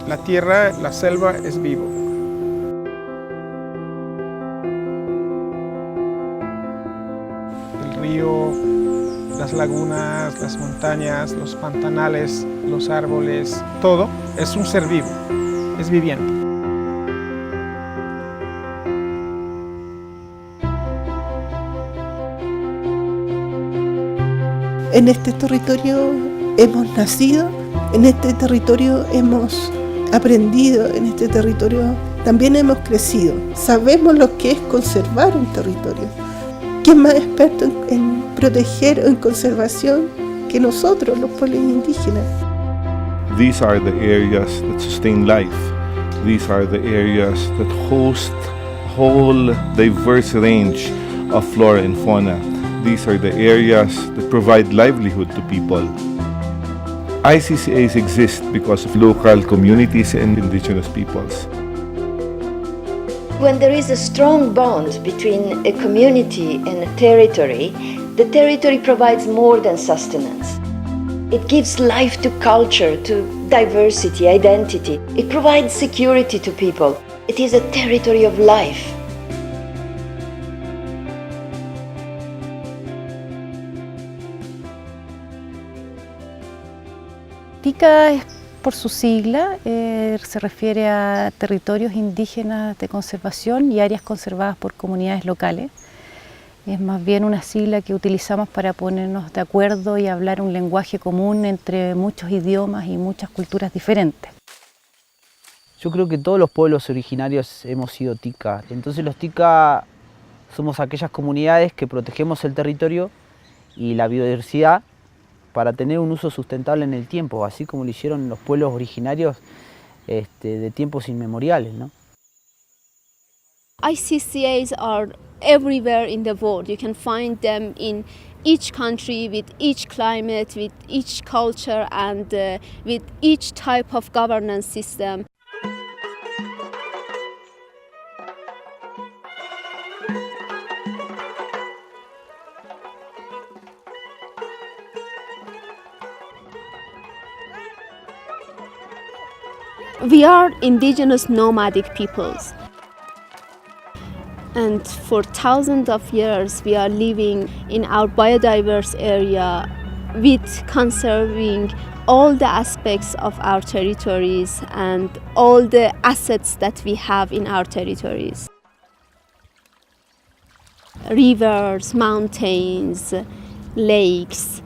La tierra, la selva es vivo. El río, las lagunas, las montañas, los pantanales, los árboles, todo es un ser vivo, es viviente. En este territorio hemos nacido, en este territorio hemos aprendido, en este territorio también hemos crecido. Sabemos lo que es conservar un territorio. ¿Quién más experto en proteger o en conservación que nosotros, los pueblos indígenas? These are the areas that sustain life. These are the areas that host a whole diverse range of flora and fauna. These are the areas that provide livelihood to people. ICCAs exist because of local communities and indigenous peoples. When there is a strong bond between a community and a territory, the territory provides more than sustenance. It gives life to culture, to diversity, identity. It provides security to people. It is a territory of life. TICCA, por su sigla, se refiere a territorios indígenas de conservación y áreas conservadas por comunidades locales. Es más bien una sigla que utilizamos para ponernos de acuerdo y hablar un lenguaje común entre muchos idiomas y muchas culturas diferentes. Yo creo que todos los pueblos originarios hemos sido TICCA. Entonces los TICCA somos aquellas comunidades que protegemos el territorio y la biodiversidad para tener un uso sustentable en el tiempo, así como lo hicieron los pueblos originarios de tiempos inmemoriales, ¿no? ICCAs are everywhere in the world. You can find them in each country, with each climate, with each culture, and with each type of governance system. We are indigenous nomadic peoples, and for thousands of years we are living in our biodiverse area with conserving all the aspects of our territories and all the assets that we have in our territories. Rivers, mountains, lakes,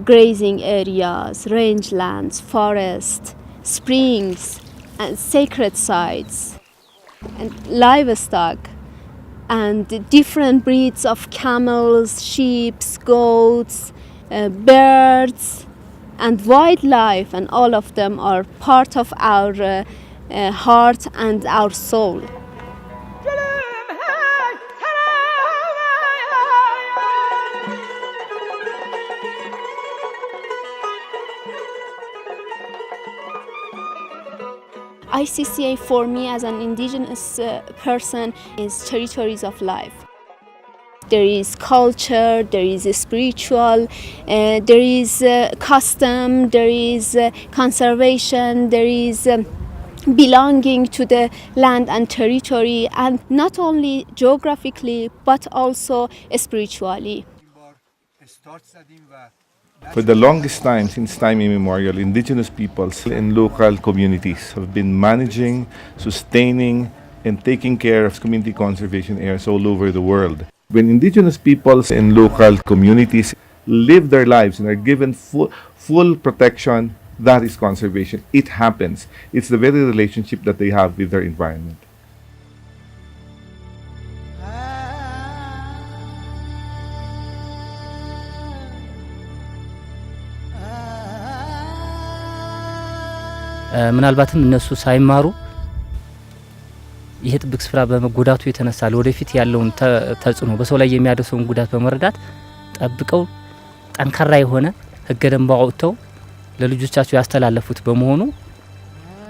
grazing areas, rangelands, forests, springs and sacred sites, and livestock, and different breeds of camels, sheep, goats, birds, and wildlife, and all of them are part of our heart and our soul. ICCA for me as an indigenous person is territories of life. There is culture, there is spiritual, there is custom, there is conservation, there is belonging to the land and territory, and not only geographically but also spiritually. For the longest time, since time immemorial, indigenous peoples and local communities have been managing, sustaining, and taking care of community conservation areas all over the world. When indigenous peoples and local communities live their lives and are given full protection, that is conservation. It happens. It's the very relationship that they have with their environment. ምናልባትም እነሱ ሳይማሩ ይሄ ጥብቅ ስፍራ በመጎዳቱ የተነሳ ለወደፊት ያለውን ተጽዕኖ በሰው ላይ የሚያደርሰውን ጉዳት በመረዳት ጠብቀው ጠንካራ የሆነ ህገ ደንብ አውጥተው ለልጆቻቸው ያስተላለፉት በመሆኑ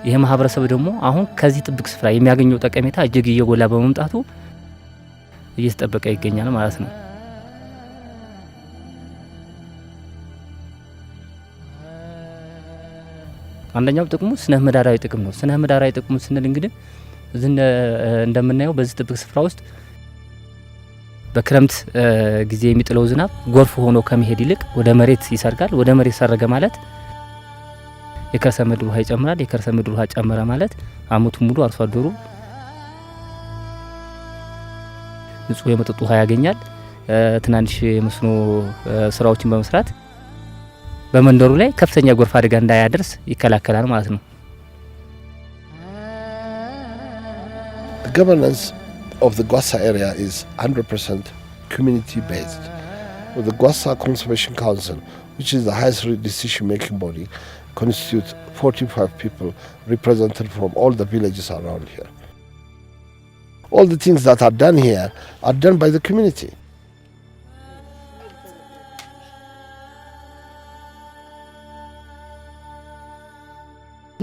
ይሄ ማህበረሰብ ደግሞ አሁን ከዚህ ጥብቅ ስፍራ የሚያገኘው ጠቀሜታ እጅግ እየጎላ በመምጣቱ እየተጠበቀ ይገኛል ማለት ነው። አንደኛው ጥቅሙ ስነ ምህዳራዊ ጥቅም ነው። ስነ ምህዳራዊ ጥቅሙ ስንል እንግዲህ እንደምናየው በዚህ ጥብቅ ስፍራ ውስጥ በክረምት ጊዜ የሚጥለው ዝናብ ጎርፍ ሆኖ ከመሄድ ይልቅ ወደ መሬት ይሰርጋል። ወደ መሬት ሰረገ ማለት የከርሰ ምድር ውሃ ይጨምራል። የከርሰ ምድር ውሃ ጨመረ ማለት አመቱን ሙሉ አርሶ አደሩ ንጹህ የመጠጥ ውሃ ያገኛል። ትናንሽ የመስኖ ስራዎችን በመስራት በመንደሩ ላይ ከፍተኛ ጎርፍ አደጋ እንዳያደርስ ይከላከላል ማለት ነው። The governance of the Gwassa area is 100% community based. With the Gwassa Conservation Council, which is the highest decision making body, constitutes 45 people represented from all the villages around here. All the things that are done here are done by the community.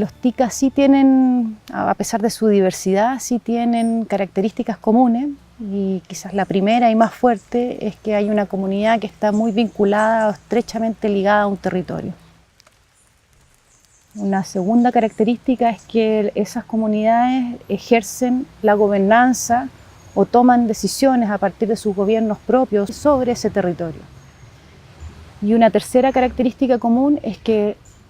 Los TICCA sí tienen, a pesar de su diversidad, sí tienen características comunes y quizás la primera y más fuerte es que hay una comunidad que está muy vinculada o estrechamente ligada a un territorio. Una segunda característica es que esas comunidades ejercen la gobernanza o toman decisiones a partir de sus gobiernos propios sobre ese territorio. Y una tercera característica común es que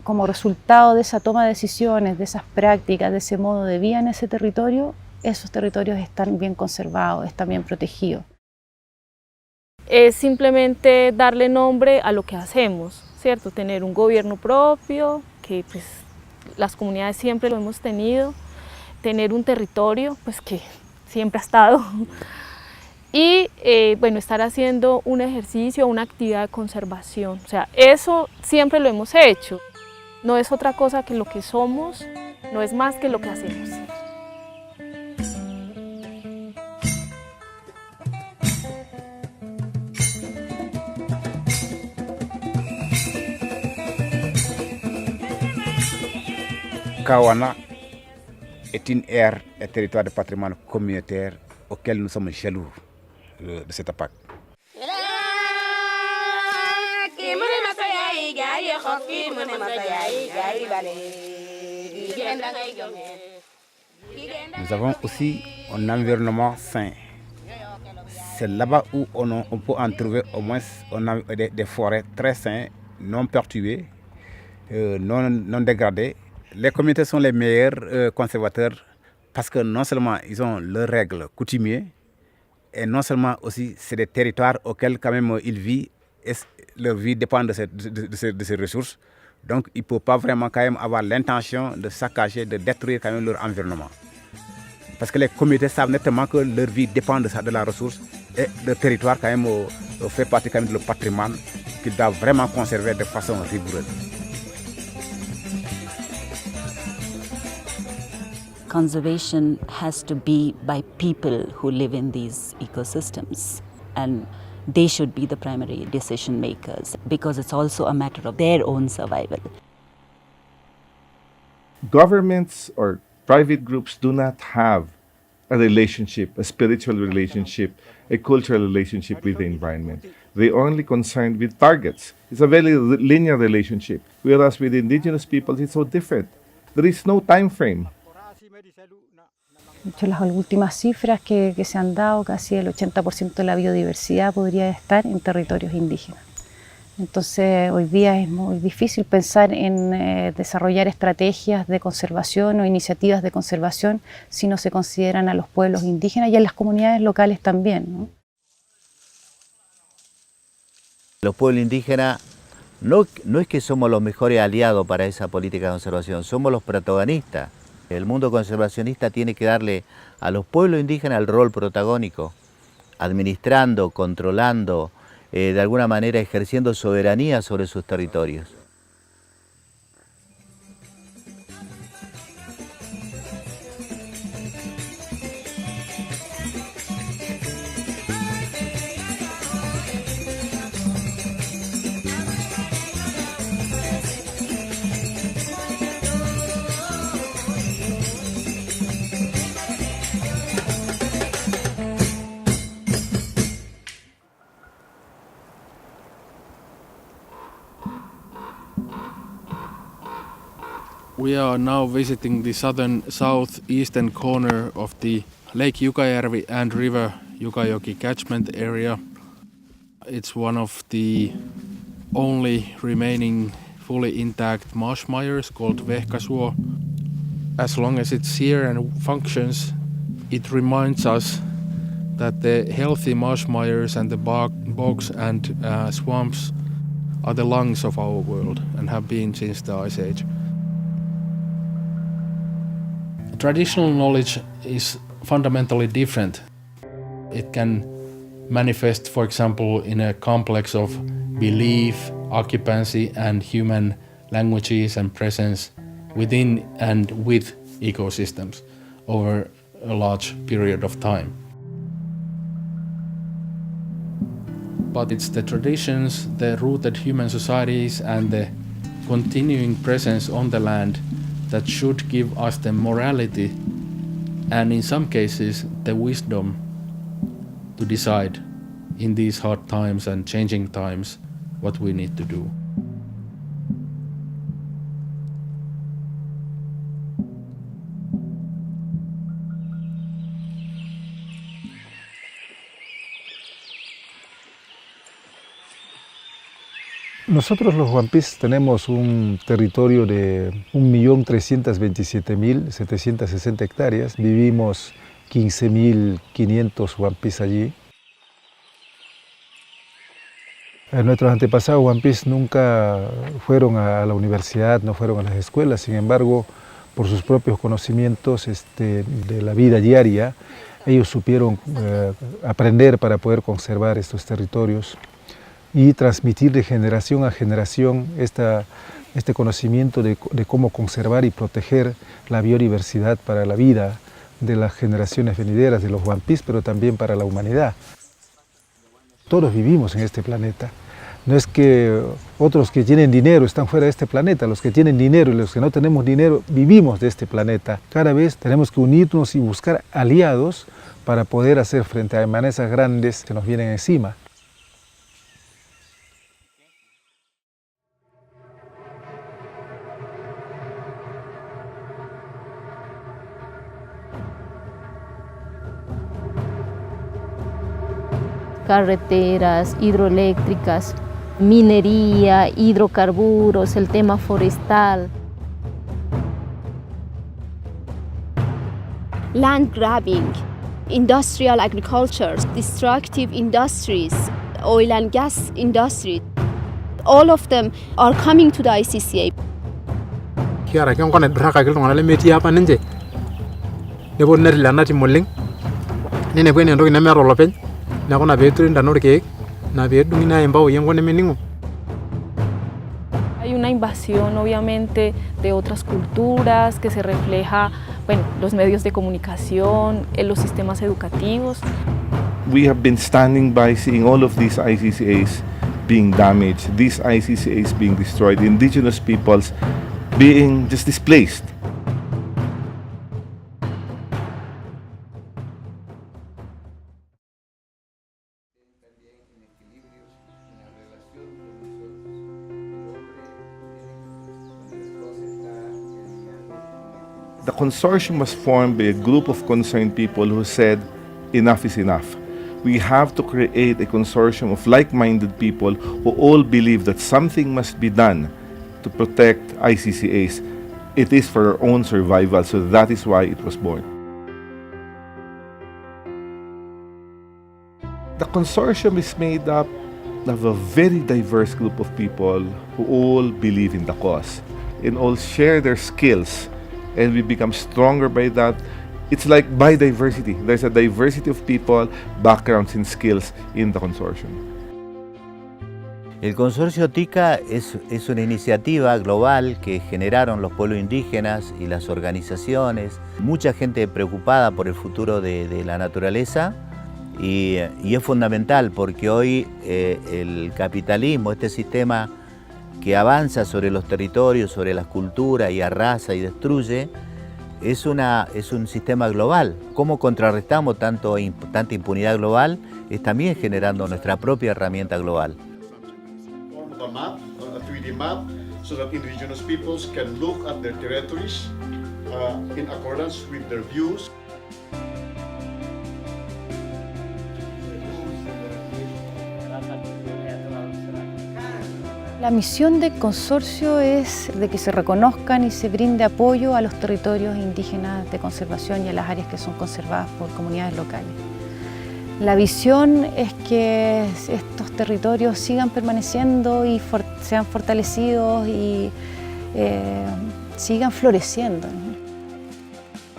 como resultado de esa toma de decisiones, de esas prácticas, de ese modo de vida en ese territorio, esos territorios están bien conservados, están bien protegidos. Es simplemente darle nombre a lo que hacemos, ¿cierto? Tener un gobierno propio, que pues las comunidades siempre lo hemos tenido, tener un territorio pues que siempre ha estado y bueno, estar haciendo un ejercicio, una actividad de conservación, o sea, eso siempre lo hemos hecho. No es otra cosa que lo que somos, no es más que lo que hacemos. Kawana est une aire et territoire de patrimoine communautaire auquel nous sommes jaloux de cette attaque. Nous avons aussi un environnement sain. C'est là-bas où on peut en trouver au moins des forêts très saines, non perturbées, non dégradées. Les communautés sont les meilleurs conservateurs parce que non seulement ils ont leurs règles coutumières, et non seulement aussi c'est des territoires auxquels quand même ils vivent et leur vie dépend de ces ressources. Donc ils ne peuvent pas vraiment quand même avoir l'intention de saccager, de détruire quand même leur environnement. Parce que les communautés savent nettement que leur vie dépend de la ressource et le territoire quand même fait partie quand même de leur patrimoine qu'ils doivent vraiment conserver de façon rigoureuse. Conservation has to be by people who live in these ecosystems, and they should be the primary decision makers because it's also a matter of their own survival. Governments or private groups do not have a relationship, a spiritual relationship, a cultural relationship with the environment. They're only concerned with targets. It's a very linear relationship, whereas with indigenous peoples it's so different. There is no time frame. De hecho, las últimas cifras que se han dado, casi el 80% de la biodiversidad podría estar en territorios indígenas. Entonces, hoy día es muy difícil pensar en desarrollar estrategias de conservación o iniciativas de conservación si no se consideran a los pueblos indígenas y a las comunidades locales también, ¿no? Los pueblos indígenas no es que somos los mejores aliados para esa política de conservación, somos los protagonistas. El mundo conservacionista tiene que darle a los pueblos indígenas el rol protagónico, administrando, controlando, de alguna manera ejerciendo soberanía sobre sus territorios. We are now visiting the southeastern corner of the Lake Jukajärvi and River Jukajoki catchment area. It's one of the only remaining fully intact marsh mires called Vehkasuo. As long as it's here and functions, it reminds us that the healthy marsh mires and the bogs and swamps are the lungs of our world and have been since the Ice Age. Traditional knowledge is fundamentally different. It can manifest, for example, in a complex of belief, occupancy, and human languages and presence within and with ecosystems over a large period of time. But it's the traditions, the rooted human societies, and the continuing presence on the land that should give us the morality and in some cases the wisdom to decide in these hard times and changing times what we need to do. Nosotros los Wampis tenemos un territorio de 1.327.760 hectáreas. Vivimos 15.500 Wampis allí. Nuestros antepasados Wampis nunca fueron a la universidad, no fueron a las escuelas. Sin embargo, por sus propios conocimientos de la vida diaria, ellos supieron aprender para poder conservar estos territorios y transmitir de generación a generación este conocimiento de cómo conservar y proteger la biodiversidad para la vida de las generaciones venideras de los Wampis, pero también para la humanidad. Todos vivimos en este planeta. No es que otros que tienen dinero están fuera de este planeta. Los que tienen dinero y los que no tenemos dinero vivimos de este planeta. Cada vez tenemos que unirnos y buscar aliados para poder hacer frente a amenazas grandes que nos vienen encima. Carreteras, hidroeléctricas, minería, hidrocarburos, el tema forestal. Land grabbing, industrial agriculture, destructive industries, oil and gas industry, all of them are coming to the ICCA. Kiara kung konet braka kil tongana le meti apa nje. Ne bon nari lana ti molling. Ne kwen ndo na mero lopen. Na kona betru nda norke na betu ina embao yengo ne meningo. Hay una invasión obviamente de otras culturas que se refleja, bueno, los medios de comunicación, en los sistemas educativos. We have been standing by seeing all of these ICCAs being damaged, these ICCAs being destroyed, indigenous peoples being just displaced. The consortium was formed by a group of concerned people who said, enough is enough. We have to create a consortium of like-minded people who all believe that something must be done to protect ICCAs. It is for our own survival, so that is why it was born. The consortium is made up of a very diverse group of people who all believe in the cause and all share their skills, and we become stronger by that. It's like biodiversity. There's a diversity of people, backgrounds and skills in the consortium. El Consorcio TICCA es una iniciativa global que generaron los pueblos indígenas y las organizaciones, mucha gente preocupada por el futuro de la naturaleza, y es fundamental porque hoy el capitalismo, este sistema que avanza sobre los territorios, sobre las culturas y arrasa y destruye, es un sistema global. ¿Cómo contrarrestamos tanta impunidad global? Es también generando nuestra propia herramienta global. A 3D map so that indigenous peoples can look at their territories in accordance with their views. La misión del consorcio es de que se reconozcan y se brinde apoyo a los territorios indígenas de conservación y a las áreas que son conservadas por comunidades locales. La visión es que estos territorios sigan permaneciendo y sean fortalecidos y sigan floreciendo.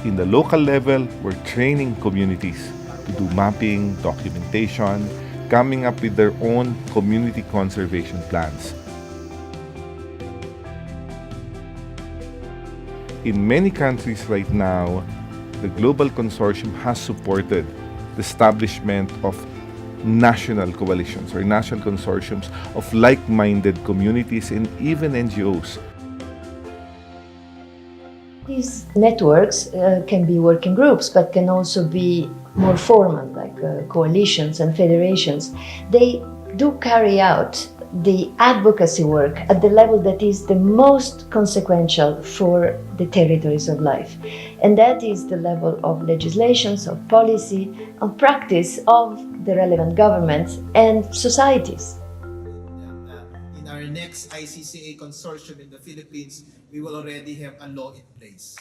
In the local level, we're training communities to do mapping, documentation, coming up with their own community conservation plans. In many countries right now, the Global Consortium has supported the establishment of national coalitions or national consortiums of like-minded communities and even NGOs. These networks can be working groups, but can also be more formal, like coalitions and federations. They do carry out the advocacy work at the level that is the most consequential for the territories of life. And that is the level of legislations, of policy, of practice of the relevant governments and societies. In our next ICCA consortium in the Philippines, we will already have a law in place.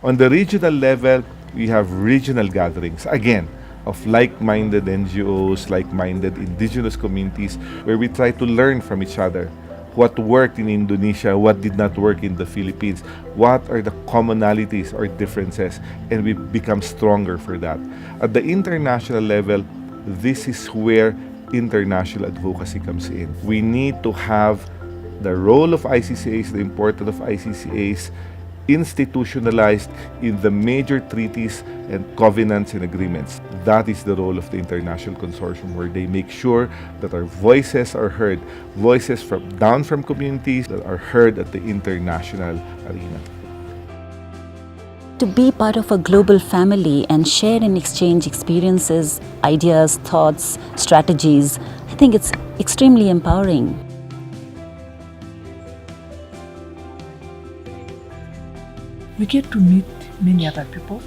On the regional level, we have regional gatherings, again, of like-minded NGOs, like-minded indigenous communities, where we try to learn from each other. What worked in Indonesia, what did not work in the Philippines, what are the commonalities or differences, and we become stronger for that. At the international level, this is where international advocacy comes in. We need to have the role of ICCAs, the importance of ICCAs, institutionalized in the major treaties and covenants and agreements. That is the role of the International Consortium, where they make sure that our voices are heard, voices down from communities that are heard at the international arena. To be part of a global family and share and exchange experiences, ideas, thoughts, strategies, I think it's extremely empowering. We get to meet many other people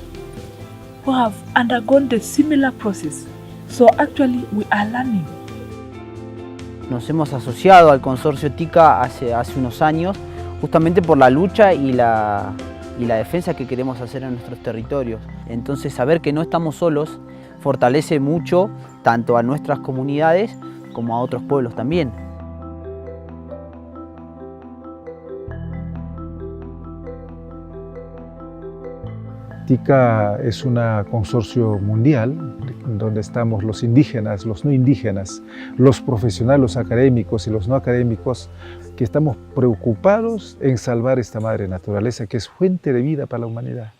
who have undergone the similar process. So actually we are learning. Nos hemos asociado al Consorcio TICCA hace unos años justamente por la lucha y la defensa que queremos hacer en nuestros territorios. Entonces saber que no estamos solos fortalece mucho tanto a nuestras comunidades como a otros pueblos también. TICCA es un consorcio mundial donde estamos los indígenas, los no indígenas, los profesionales, los académicos y los no académicos, que estamos preocupados en salvar esta madre naturaleza que es fuente de vida para la humanidad.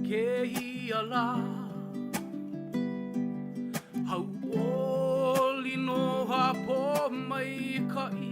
Ke iala hau oli no ha po mai ka i